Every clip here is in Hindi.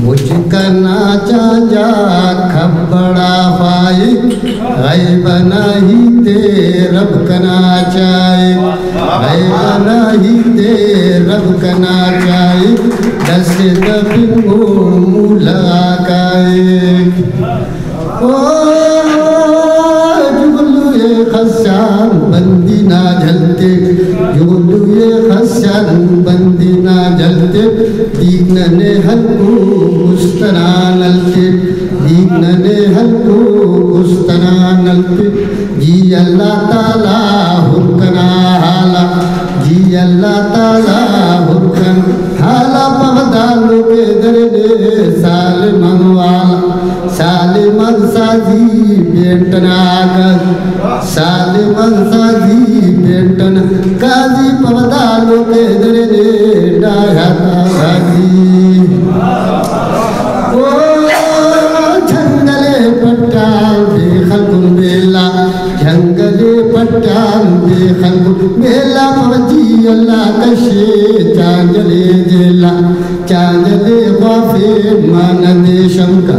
मुझकना चांजा खबड़ा फाई गैबना ही ते रब कना चाहे गैबना ही ते रब कना चाहे दस दबिंगो मुलाकाए ओ जुगलू ये खस्यान बंदी ना झलते जुगलू ये खस्यान बंदी ना जलते दीगने हल्को उस्तना नलते दीगने हल्को उस्तना नलते जी अल्लाह ताला हुरकना हाला जी अल्लाह ताला हुरकन हाला पवदालो के दरने साल मनवाला साल मनसाजी बेटना साल मनसाजी बेटना काजी पवदालो के दरने डाया ओ झंगले पट्टाल बेखलकुन बेला झंगले पट्टाल बेखलकुन बेला पवजी अल्लाह कशे चांजले जेला चांजले ख्वाफे मानदे शमका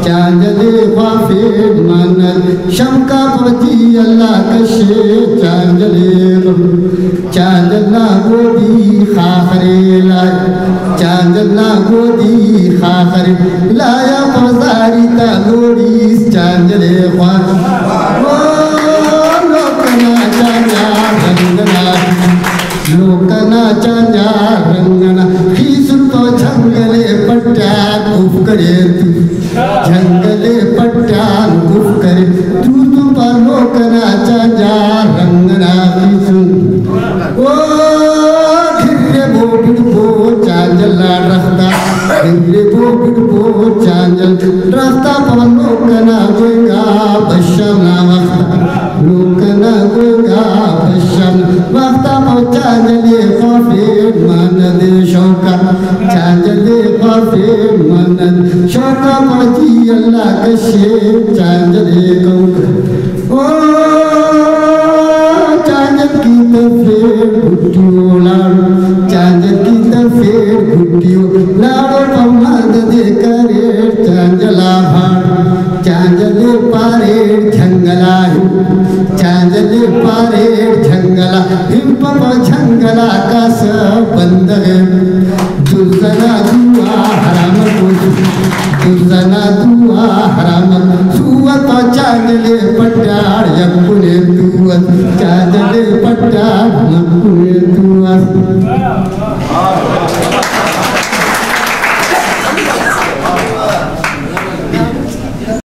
चांजले ख्वाफे मानद शमका पवजी अल्लाह कशे चांजले चांदना गोदी खाखरे लाय चांदना गोदी खाखरे लाया पजारी का गोरी चांदले ख्वाफ लोकना चांजा रंगना लोकना चांजा रंगना खीसुन तो झंगले पट्टान उफ करे झंगले पट्टान उफ करे तू पर लोकना चांजा रंगना खीसुन ओ खिरे बो बिडबो चांजला रखता खिरे बो बिडबो चांजल रखता पवन लोकना गोगा बशमना वक्ता लोकना गोगा बशम वक्ता चांजले ख्वाफे मनदे शौका चांजले ख्वाफे मनद शौका पहुंची अल्लाह कशे चांजले कौका ओ चांजल की तफेर गुट्टियों लाड़ो चांजल की तफेर गुट्टियों लाड़ो पमाद दे करे चांजला भाड़ चांजले पारे झंगला चांजले पारे झंगला हिम झंगला का सब बंद है दुर्गना